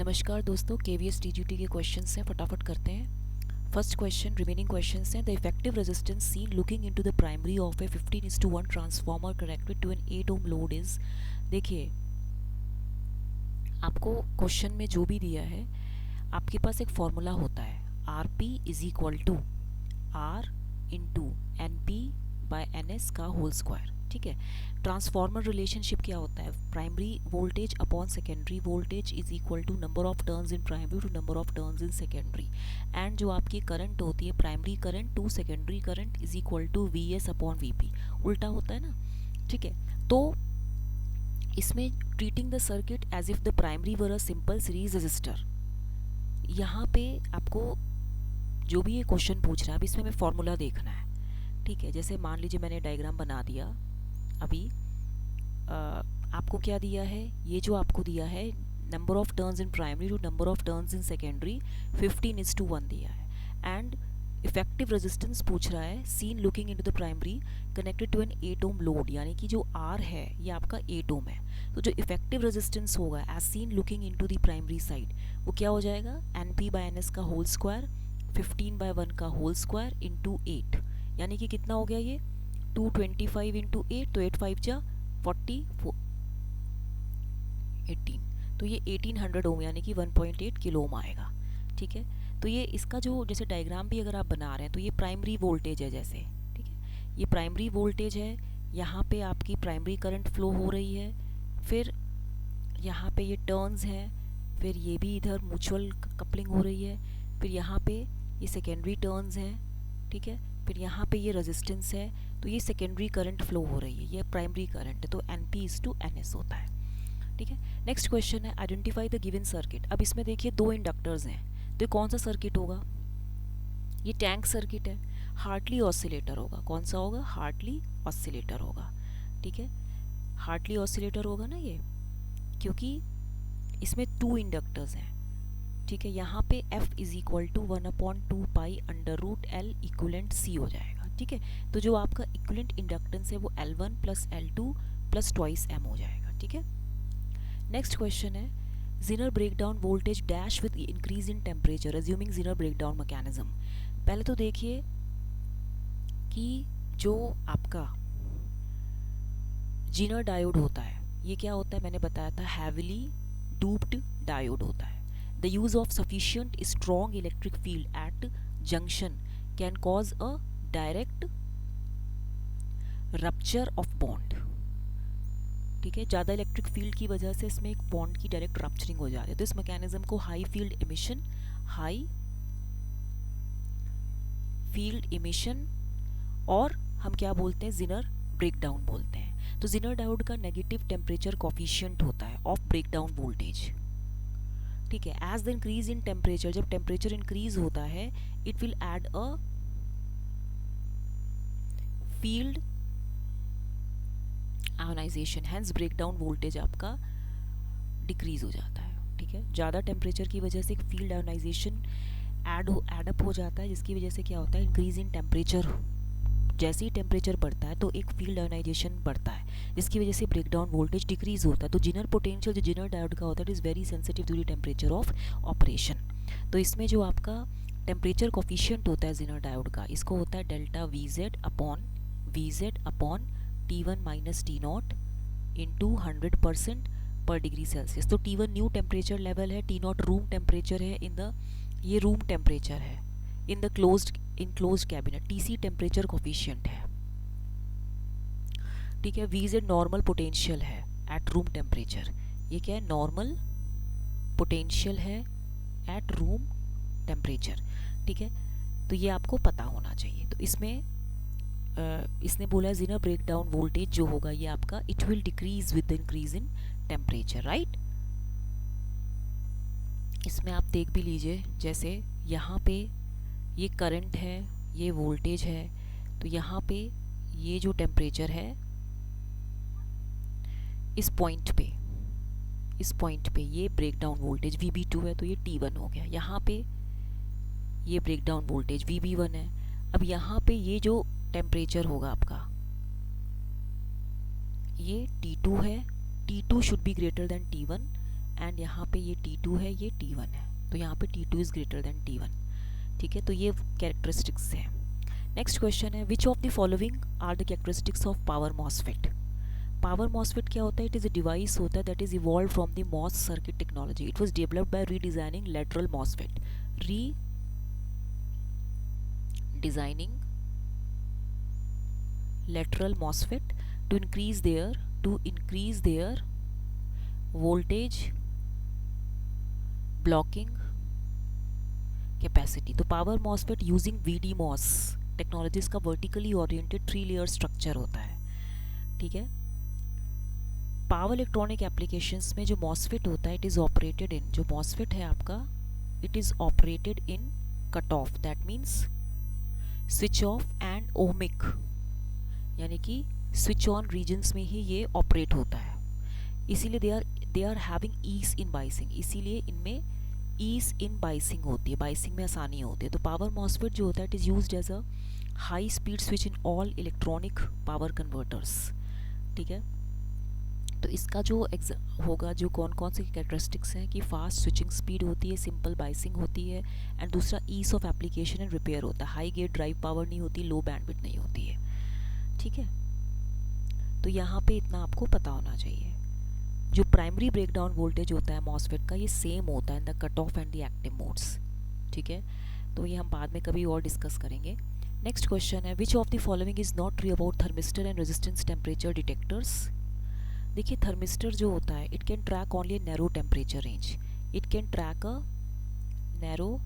नमस्कार दोस्तों, KVS TGT के क्वेश्चंस हैं, फटाफट करते हैं। फर्स्ट क्वेश्चन, रिमेनिंग क्वेश्चंस हैं। The effective resistance seen looking into the primary of a 15:1 transformer connected to an 8 ohm load is. देखिए, आपको क्वेश्चन में जो भी दिया है, आपके पास एक फॉर्मूला होता है, R P is equal to R into N P by N S का होल स्क्वायर। ठीक है। ट्रांसफार्मर रिलेशनशिप क्या होता है? Primary voltage upon secondary voltage is equal to number of turns in primary to number of turns in secondary. And जो आपकी current होती है, primary current to secondary current is equal to V S upon V P. उल्टा होता है ना। ठीक है। तो इसमें treating the circuit as if the primary were a simple series resistor. यहाँ पे आपको जो भी ये क्वेश्चन पूछ रहा है, अब इसमें हमें फॉर्मूला देखना है। ठीक है। जैसे मान लीजिए मैंने डायग्राम बना दिया अभी। आपको क्या दिया है? ये जो आपको दिया है, number of turns in primary to number of turns in secondary 15:1 दिया है। एंड इफेक्टिव रेजिस्टेंस पूछ रहा है, seen looking into the primary connected to an 8 ohm load, यानी कि जो आर है ये आपका 8 ओम है। तो जो इफेक्टिव रेजिस्टेंस होगा as seen looking into the primary side, वो क्या हो जाएगा? N P by N S का होल स्क्वायर 15/1 का होल स्क्वायर इंटू 8, यानी कि कितना हो गया ये 225 इंटू 8, तो 8 5 जा 44 18, तो ये 1800 ओम यानी कि 1.8 किलो ओम आएगा। ठीक है। तो ये इसका जो जैसे डायग्राम भी अगर आप बना रहे हैं तो ये प्राइमरी वोल्टेज है जैसे। ठीक है। ये प्राइमरी वोल्टेज है, यहाँ पे आपकी प्राइमरी करंट फ्लो हो रही है, फिर यहाँ पे ये टर्न्स हैं, फिर ये भी इधर म्यूचुअल कपलिंग हो रही है, फिर यहाँ पे ये सेकेंडरी टर्न्स हैं। ठीक है। फिर यहाँ पे ये रेजिस्टेंस है, तो ये सेकेंडरी करंट फ्लो हो रही है, ये प्राइमरी करंट है, तो N P is to N S होता है। ठीक है। नेक्स्ट क्वेश्चन है, आइडेंटिफाई द गिवन सर्किट। अब इसमें देखिए दो इंडक्टर्स हैं, तो कौन सा सर्किट होगा? ये टैंक सर्किट है, हार्टली ऑसिलेटर होगा। कौन सा होगा? हार्टली ऑसिलेटर होगा। ठीक है। हार्टली ऑसिलेटर होगा ना ये, क्योंकि इसमें 2 इंडक्टर्स हैं। ठीक है। यहाँ पे F is equal to 1/2 pi under root L equivalent C हो जाएगा। ठीक है। तो जो आपका इक्वलेंट इंडक्टेंस है वो L1 plus L2 plus twice M हो जाएगा। ठीक है। नेक्स्ट क्वेश्चन है, Zener breakdown voltage dash with increase in temperature assuming Zener breakdown mechanism. पहले तो देखिए कि जो आपका Zener डायोड होता है, ये क्या होता है? मैंने बताया था, हैविली डूप्ड डायोड होता है। The use of sufficient strong electric field at junction can cause a direct rupture of bond। ठीक है। ज़्यादा इलेक्ट्रिक फील्ड की वजह से इसमें एक बॉन्ड की डायरेक्ट रप्चरिंग हो जाती है, तो इस मैकेनिज्म को हाई फील्ड इमिशन और हम क्या बोलते हैं? Zener ब्रेकडाउन बोलते हैं। तो Zener डायोड का नेगेटिव टेम्परेचर कोफिशिएंट होता है ऑफ ब्रेकडाउन वोल्टेज। ठीक है। As the increase in temperature, जब टेम्परेचर इंक्रीज होता है, it will add a field ionisation, hence breakdown voltage आपका डिक्रीज हो जाता है। ठीक है। ज़्यादा टेम्परेचर की वजह से एक फील्ड आयोनाइजेशन एडअप हो जाता है, जिसकी वजह से क्या होता है? इंक्रीज इन टेम्परेचर, जैसे ही टेम्परेचर बढ़ता है तो एक फील्ड आयोनाइजेशन बढ़ता है, जिसकी वजह से ब्रेकडाउन वोल्टेज डिक्रीज होता है। तो Zener पोटेंशियल जो Zener डायोड का होता है, it is very sensitive to the temperature of operation. तो इसमें जो आपका टेम्परेचर कोफिशिएंट होता है Zener डायोड का, इसको होता है delta V Z upon T1 minus T not into 100% पर डिग्री सेल्सियस। तो T1 न्यू टेम्परेचर लेवल है, टी नॉट रूम टेम्परेचर है, ये रूम टेम्परेचर है in the closed cabinet, TC temperature coefficient है। ठीक है। वी जेड नॉर्मल पोटेंशियल है एट रूम टेम्परेचर, ये क्या है? नॉर्मल पोटेंशियल है एट रूम टेम्परेचर। ठीक है। तो ये आपको पता होना चाहिए। तो इसमें इसने बोला Zener ब्रेकडाउन वोल्टेज जो होगा ये आपका it will decrease with increase in temperature, right. इसमें आप देख भी लीजिए, जैसे यहाँ पे ये करंट है, ये वोल्टेज है, तो यहाँ पे ये जो टेम्परेचर है इस पॉइंट पे ये ब्रेकडाउन वोल्टेज VB2 है, तो ये T1 हो गया। यहाँ पे ये ब्रेकडाउन वोल्टेज VB1 है। अब यहाँ पे ये जो टेम्परेचर होगा आपका, ये T2 है, T2 should be greater than T1 and यहाँ पे ये T2 है, ये T1 है, तो यहाँ पे T2 is greater than T1, ठीक है। तो ये कैरेक्टरिस्टिक्स हैं। नेक्स्ट क्वेश्चन है, which of the following are the characteristics of power MOSFET. Power MOSFET क्या होता है? इट इज़ अ डिवाइस होता है that is evolve from the MOS circuit technology. It was developed by redesigning lateral MOSFET, redesigning lateral MOSFET to increase their voltage blocking capacity। तो power MOSFET using VDMOS technologies का vertically oriented 3 layer structure होता है, ठीक है। Power electronic applications में जो MOSFET होता है, इट इज़ ऑपरेटेड इन, जो MOSFET है आपका, it is operated in cut off, that means switch off and ohmic, यानी कि स्विच ऑन रीजन्स में ही ये ऑपरेट होता है। इसीलिए they are having ease in biasing, इसीलिए इनमें ईज इन बाइसिंग होती है, बाइसिंग में आसानी होती है। तो पावर मॉसफेट जो होता है, it is used as a high speed switch in all electronic power converters, ठीक है। तो इसका जो होगा, जो कौन कौन से कैरेक्टरिस्टिक्स हैं कि फास्ट स्विचिंग स्पीड होती है, सिंपल बाइसिंग होती है, एंड दूसरा ease of application and repair होता है, हाई गेट ड्राइव पावर नहीं होती, लो बैंडविड्थ नहीं होती है, ठीक है। तो यहाँ पे इतना आपको पता होना चाहिए। जो प्राइमरी ब्रेकडाउन वोल्टेज होता है मॉसफेट का, ये सेम होता है in the cut off and the active modes, ठीक है। तो ये हम बाद में कभी और डिस्कस करेंगे। नेक्स्ट क्वेश्चन है, which of the following is not true about thermistor and resistance temperature detectors. देखिए, थर्मिस्टर जो होता है, it can track only a narrow temperature range, it can track a narrow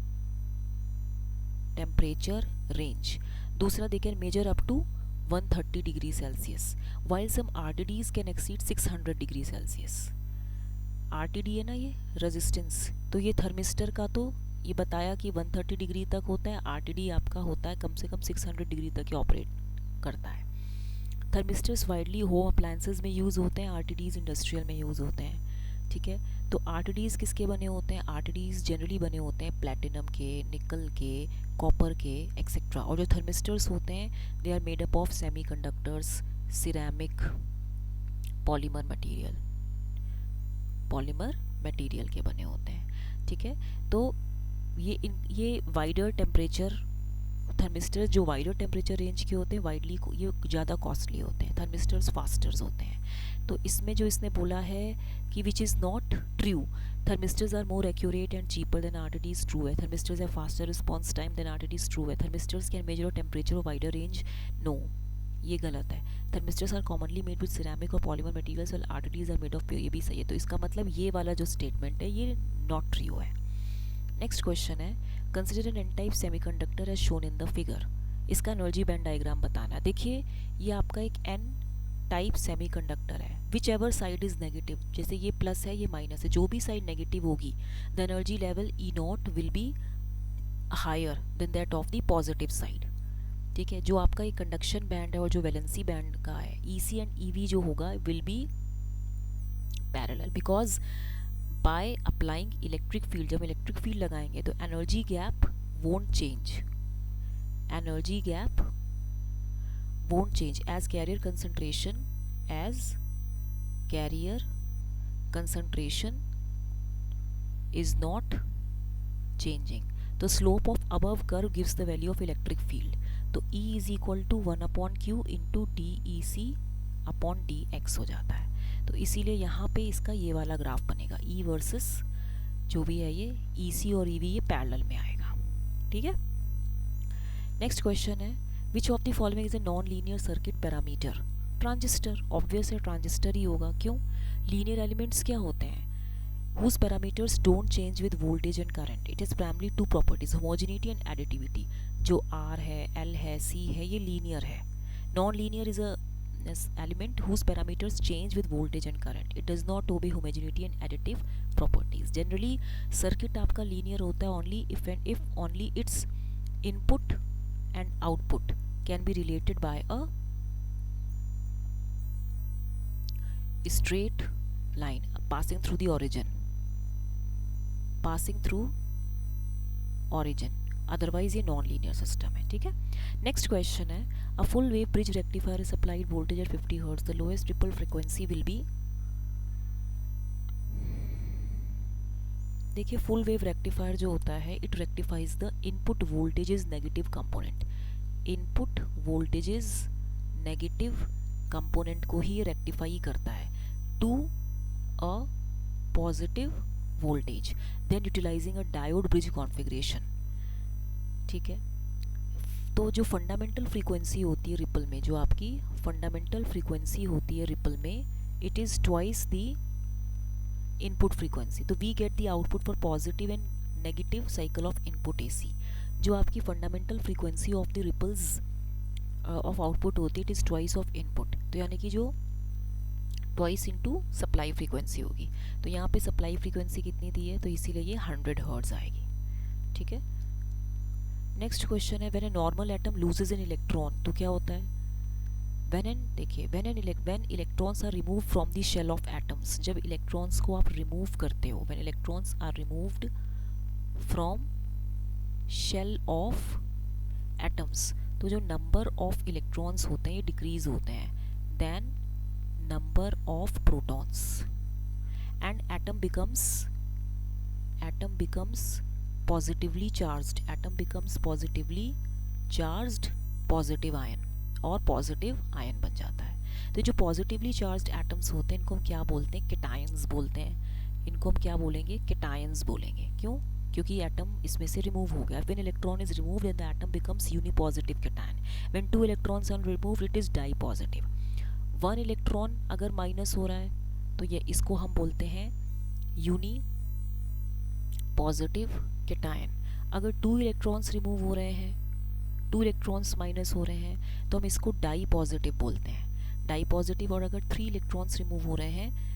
temperature range. दूसरा, they can measure up to 130 degree Celsius, while some RTDs can exceed 600 degree Celsius. RTD है ना ये resistance, तो ये thermistor का तो ये बताया कि 130 डिग्री तक होता है, RTD आपका होता है कम से कम 600 डिग्री तक ही ऑपरेट करता है। थर्मिस्टर्स वाइडली होम अप्लायंसेस में यूज़ होते हैं, RTDs इंडस्ट्रियल में यूज़ होते हैं, ठीक है। तो RTDs किसके बने होते हैं? RTDs जनरली बने होते हैं प्लैटिनम के, निकल के, कॉपर के, एक्सेट्रा। और जो थर्मिस्टर्स होते हैं, they are made up of semiconductors, ceramic, polymer material के बने होते हैं, ठीक है। तो ये वाइडर टेम्परेचर थर्मिस्टर, जो वाइडर टेम्परेचर रेंज के होते हैं, वाइडली ये ज़्यादा कॉस्टली होते हैं, थर्मिस्टर्स फास्टर्स होते हैं। तो इसमें जो इसने बोला है कि which is not true, thermistors are more accurate and cheaper than RTDs, true है। Thermistors have faster response time than RTDs, true है। Thermistors can measure temperature of wider range, no, ये गलत है। Thermistors are commonly made with ceramic और polymer materials, और RTDs are made of pure, ये भी सही है। तो इसका मतलब ये वाला जो स्टेटमेंट है, ये नॉट ट्रू है। नेक्स्ट क्वेश्चन है, consider an N type semiconductor as shown in the figure. इसका एनर्जी बैंड डायग्राम बताना। देखिए, ये आपका एक एन टाइप सेमीकंडक्टर है, whichever side is negative, जैसे ये प्लस है, ये माइनस है, जो भी साइड नेगेटिव होगी, the energy level E naught will be higher than that of the positive side, ठीक है। जो आपका ये कंडक्शन बैंड है और जो वैलेंसी बैंड का है, EC एंड EV जो होगा will be parallel, because by applying electric field, जब इलेक्ट्रिक फील्ड लगाएंगे तो energy gap won't change, energy gap won't change as carrier concentration is not changing. तो slope of above curve gives the value of electric field. तो E is equal to 1 upon Q into DEC upon DX हो जाता है। तो इसीलिए यहाँ पे इसका ये वाला ग्राफ बनेगा, E वर्सेस जो भी है ये EC और EV ये पैरेलल में आएगा, ठीक है। नेक्स्ट क्वेश्चन है, which of the following is a non linear circuit parameter. Transistor, obvious है ट्रांजिस्टर ही होगा, क्यों? लीनियर एलिमेंट्स क्या होते हैं? whose parameters don't change with voltage and current. It has primarily two properties, homogeneity and additivity. जो R है, L है, C है, ये linear है. Non-linear is a element whose parameters change with voltage and current. It does not obey homogeneity and additive properties. Generally, circuit आपका linear होता है only if only its input and output can be related by a straight line passing through the origin. Otherwise ये non linear system है, ठीक है। Next question है, a full wave bridge rectifier is applied voltage at 50 hertz, the lowest ripple frequency will be, देखिए full wave rectifier जो होता है it rectifies the input voltages negative component, input voltages negative component को ही rectify करता है to a positive voltage, then utilising a diode bridge configuration. ठीक है, तो जो फंडामेंटल फ्रीक्वेंसी होती है रिपल में, जो आपकी फंडामेंटल फ्रीक्वेंसी होती है रिपल में, it is twice the input frequency. तो we get the output for positive and negative cycle of input AC. जो आपकी fundamental frequency of the ripples of output होती है it is twice of input, तो यानी कि जो ट्वाइस इनटू सप्लाई फ्रीक्वेंसी होगी। तो यहाँ पे सप्लाई फ्रीक्वेंसी कितनी दी है, तो इसीलिए ये 100 हर्ट्ज आएगी। ठीक है, नेक्स्ट क्वेश्चन है when a normal atom loses an electron, तो क्या होता है, when electrons are remove from the shell of atoms, जब इलेक्ट्रॉन्स को आप रिमूव करते हो, when electrons are removed from shell of atoms, तो जो नंबर ऑफ इलेक्ट्रॉन्स होते हैं ये डिक्रीज होते हैं then number of protons, and atom becomes positively charged, atom becomes positively charged positive ion, और पॉजिटिव आयन बन जाता है। तो जो पॉजिटिवली चार्ज्ड एटम्स होते हैं इनको हम क्या बोलते हैं, केटायंस बोलते हैं। इनको हम क्या बोलेंगे, केटायंस बोलेंगे। क्यों, क्योंकि एटम इसमें से रिमूव हो गया। When electron is removed the atom becomes unipositive cation, when two electrons are removed it is di positive. One electron अगर माइनस हो रहा है तो ये इसको हम बोलते हैं यूनी पॉजिटिव केटायन। अगर टू इलेक्ट्रॉन्स रिमूव हो रहे हैं, टू इलेक्ट्रॉन्स माइनस हो रहे हैं, तो हम इसको डाई पॉजिटिव बोलते हैं, डाई पॉजिटिव। और अगर थ्री इलेक्ट्रॉन्स रिमूव हो रहे हैं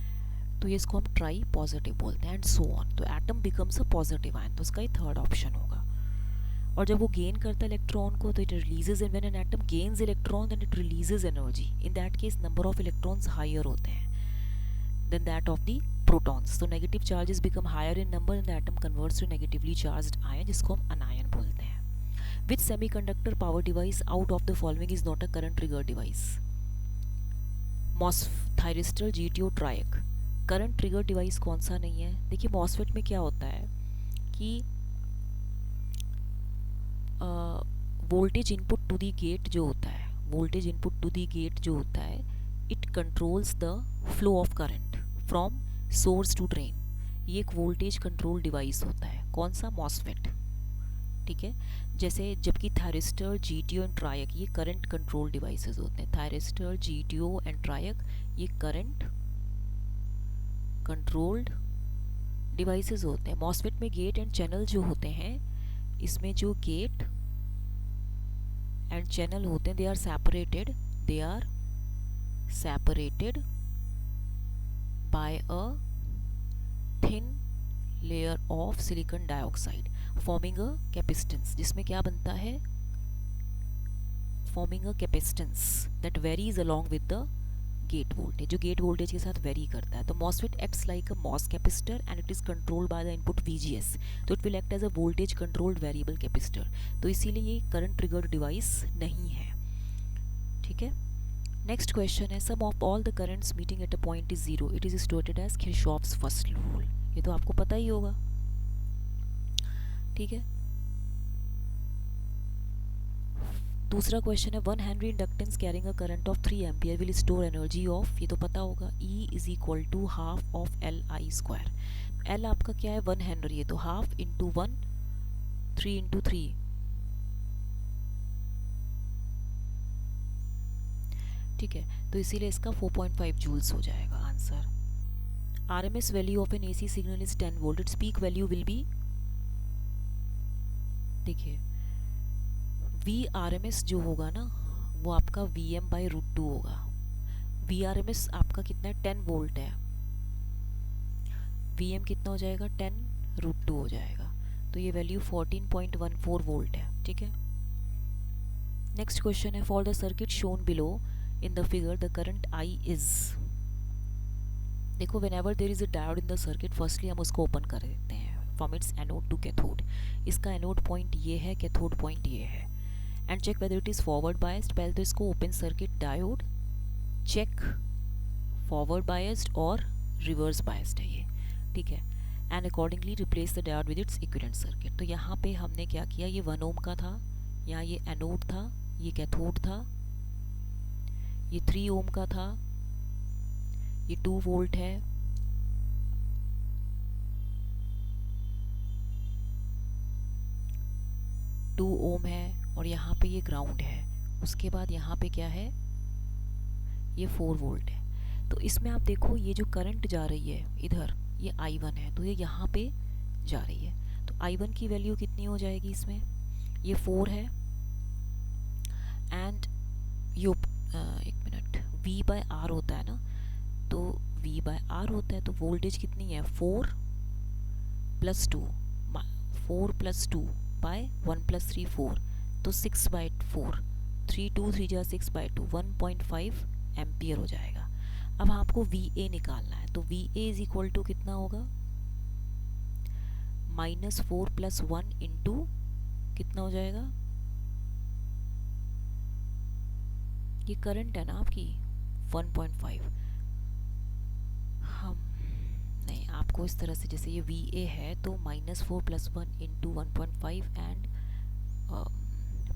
तो ये इसको हम ट्राई पॉजिटिव बोलते हैं, एंड सो ऑन। तो atom becomes a positive ion, तो इसका ही थर्ड ऑप्शन होगा। और जब वो गेन करता है इलेक्ट्रॉन को तो it releases, when an atom gains electron then it releases energy, in that case number of electrons higher होते हैं than that of the protons. तो negative charges become higher in number and the atom converts to negatively charged ion, जिसको हम anion बोलते हैं। Which semiconductor power device out of the following is not a current trigger device, thyristor, GTO, triac. Current trigger device कौन सा नहीं है, देखिए MOSFET में क्या होता है कि voltage input to the gate जो होता है, voltage input to the gate जो होता है, it controls the flow of current from source to drain. ये एक वोल्टेज कंट्रोल डिवाइस होता है, कौन सा, मॉसफेट। ठीक है, जैसे जबकि थायरिस्टर, जीटीओ एंड ट्रायक ये करंट कंट्रोल डिवाइसेस होते हैं। थायरिस्टर, जीटीओ एंड ट्रायक ये करंट कंट्रोल्ड डिवाइसेस होते हैं। मॉसफेट में गेट एंड चैनल जो होते हैं, इसमें जो गेट एंड चैनल होते हैं they are separated by a thin layer of silicon dioxide forming a capacitance, जिसमें क्या बनता है, forming a capacitance that varies along with the gate voltage, जो गेट वोल्टेज के साथ वेरी करता है। तो MOSFET acts like a MOS capacitor and it is controlled by the input VGS, तो it will act as a voltage controlled variable capacitor. तो इसीलिए ये करंट ट्रिगर्ड डिवाइस नहीं है। ठीक है, नेक्स्ट क्वेश्चन है sum of all the currents meeting at a point is zero, it is stated as Kirchhoff's first rule. ये तो आपको पता ही होगा। ठीक है, दूसरा क्वेश्चन है 1 henry inductance carrying a current of 3 ampere will store energy of, ये तो पता होगा, E is equal to half of LI square. L आपका क्या है, 1 हेनरी है, तो हाफ इंटू 1, 3 इंटू 3। ठीक है, तो इसीलिए इसका 4.5 जूल्स हो जाएगा answer. RMS value of an AC signal is 10 volt, it's peak value will be, देखिए VRMS जो होगा ना वो आपका VM/√2 होगा। VRMS आपका कितना है, 10 वोल्ट है, VM कितना हो जाएगा, 10√2 हो जाएगा, तो ये वैल्यू 14.14 वोल्ट है। ठीक है, नेक्स्ट क्वेश्चन है for the circuit shown below in the figure the current I is, देखो whenever there is a diode in the circuit firstly हम उसको ओपन कर देते हैं from its anode to cathode. इसका एनोड पॉइंट ये है, कैथोड पॉइंट ये है, and check whether it is forward biased. पहले तो इसको open circuit diode check forward biased और रिवर्स बायस्ड है ये। ठीक है, and accordingly replace the diode with its equivalent circuit. तो यहाँ पे हमने क्या किया, ये 1 ओम का था, यहाँ ये एनोड था, ये कैथोड था, ये 3 ओम का था, ये 2 वोल्ट है, टू ओम है, और यहाँ पे ये ग्राउंड है। उसके बाद यहाँ पे क्या है, ये 4 वोल्ट है। तो इसमें आप देखो ये जो करंट जा रही है इधर, ये I1 है, तो ये यहाँ पे जा रही है। तो I1 की वैल्यू कितनी हो जाएगी इसमें, ये 4 है, एंड यो एक मिनट, V बाय R होता है ना, तो V बाय R होता है, तो वोल्टेज कितनी है, 4 + 2, 4 + 2 बाय 1 + 3 4, तो 6/4, 3 2 3 जा 6/2, 1.5 एम्पियर हो जाएगा। अब आपको VA निकालना है, तो VA इज इक्वल टू कितना होगा, -4 + 1 इंटू कितना हो जाएगा, ये करंट है ना आपकी 1.5। हम नहीं, आपको इस तरह से, जैसे ये VA है तो -4 + 1 इंटू 1.5 एंड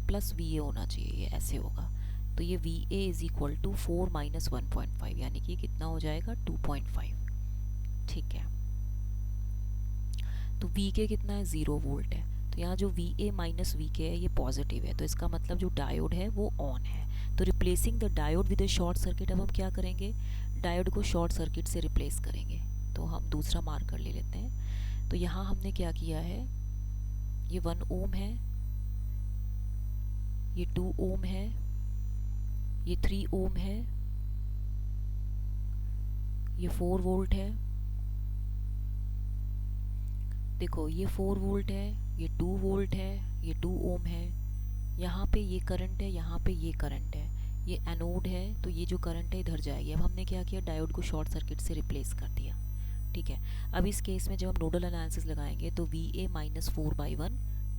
प्लस VA होना चाहिए, ये ऐसे होगा। तो ये VA इज इक्वल टू 4 - 1.5, यानी कि कितना हो जाएगा 2.5। ठीक है, तो VK कितना है, 0 वोल्ट है। तो यहाँ जो VA - VK है ये पॉजिटिव है, तो इसका मतलब जो डायोड है वो ऑन है। तो replacing the diode with a short circuit, अब हम क्या करेंगे, डायोड को शॉर्ट सर्किट से रिप्लेस करेंगे। तो हम दूसरा मार्कर ले लेते हैं। तो यहाँ हमने क्या किया है, ये 1 ओम है, ये 2 ओम है, ये 3 ओम है, ये 4 वोल्ट है। देखो ये 4 वोल्ट है, ये 2 वोल्ट है, ये 2 ओम है, यहाँ पे ये करंट है, यहाँ पे ये करंट है, ये एनोड है, तो ये जो करंट है इधर जाएगी। अब हमने क्या किया, डायोड को शॉर्ट सर्किट से रिप्लेस कर दिया। ठीक है, अब इस केस में जब हम नोडल एनालिसिस लगाएंगे तो VA - 4/1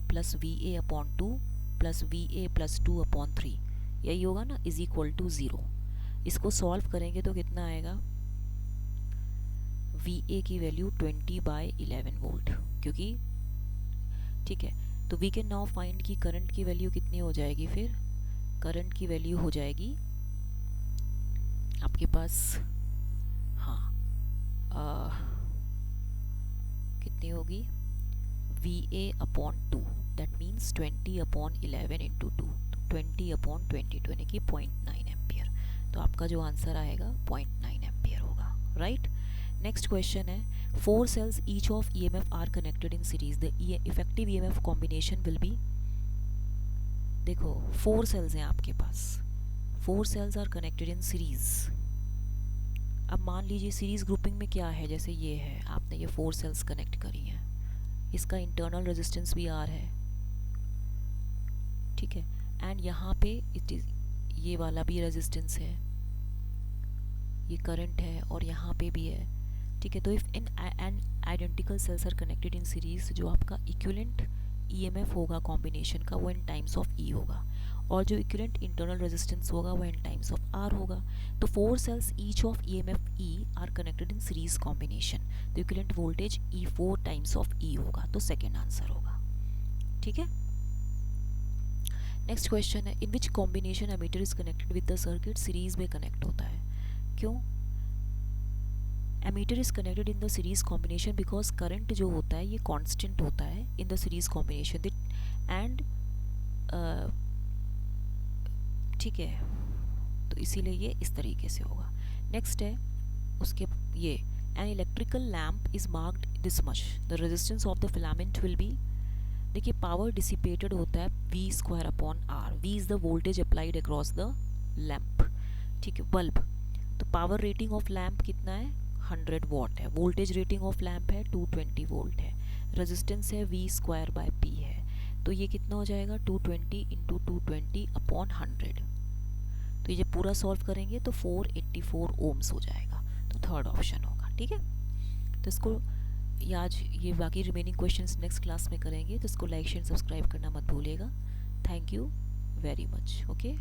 + VA/2 + VA + 2/3, यही होगा ना, इज इक्वल टू 0। इसको सॉल्व करेंगे तो कितना आएगा, VA की वैल्यू 20/11 वोल्ट, क्योंकि ठीक है। तो वी कैन नाउ फाइंड की करंट की वैल्यू कितनी हो जाएगी, फिर करंट की वैल्यू हो जाएगी आपके पास, हाँ कितनी होगी, VA/2, दैट मीन्स 20/11 इंटू 2, तो 20/22 यानी कि 0.9 एम्पियर। तो आपका जो आंसर आएगा 0.9 एम्पियर होगा, राइट। नेक्स्ट क्वेश्चन है, 4 cells each of EMF are connected in series, the effective EMF combination will be, देखो 4 cells हैं आपके पास, 4 cells are connected in series। अब मान लीजिए सीरीज ग्रुपिंग में क्या है, जैसे ये है, आपने ये 4 cells कनेक्ट करी हैं, इसका इंटरनल रेजिस्टेंस भी R है, ठीक है, एंड यहाँ पे इट इज ये वाला भी रेजिस्टेंस है, ये करंट है, और यहाँ पे भी है। ठीक है, तो if in n identical cells are connected in series, जो आपका इक्विवेलेंट ईएमएफ होगा कॉम्बिनेशन का, वो इन टाइम्स ऑफ ई होगा, और जो इक्विवेलेंट इंटरनल रेजिस्टेंस होगा वो इन टाइम्स ऑफ आर होगा। तो 4 cells each of EMF E are connected in series combination, तो equivalent voltage E 4 times of E होगा, तो सेकेंड आंसर होगा। ठीक है, नेक्स्ट क्वेश्चन है, in which combination ammeter is connected with the circuit, series में कनेक्ट होता है। क्यों, ammeter is connected in the series combination because current जो होता है ये कांस्टेंट होता है in the series combination, and ठीक है, तो इसीलिए ये इस तरीके से होगा। नेक्स्ट है उसके ये, an electrical lamp is marked this much, the resistance of the filament will be, देखिए पावर डिसिपेटेड होता है V²/R, V is the voltage applied across the lamp, ठीक है, बल्ब। तो पावर रेटिंग ऑफ लैम्प कितना है, 100 वॉट है, voltage rating of lamp है 220 वोल्ट है, रेजिस्टेंस है V²/P है, तो ये कितना हो जाएगा 220 × 220/100। तो ये जब पूरा सॉल्व करेंगे तो 484 ओम्स हो जाएगा, तो थर्ड ऑप्शन होगा। ठीक है, तो इसको आज ये बाकी रिमेनिंग क्वेश्चंस नेक्स्ट क्लास में करेंगे, तो इसको लाइक शेयर सब्सक्राइब करना मत भूलिएगा। Thank you very much. Okay.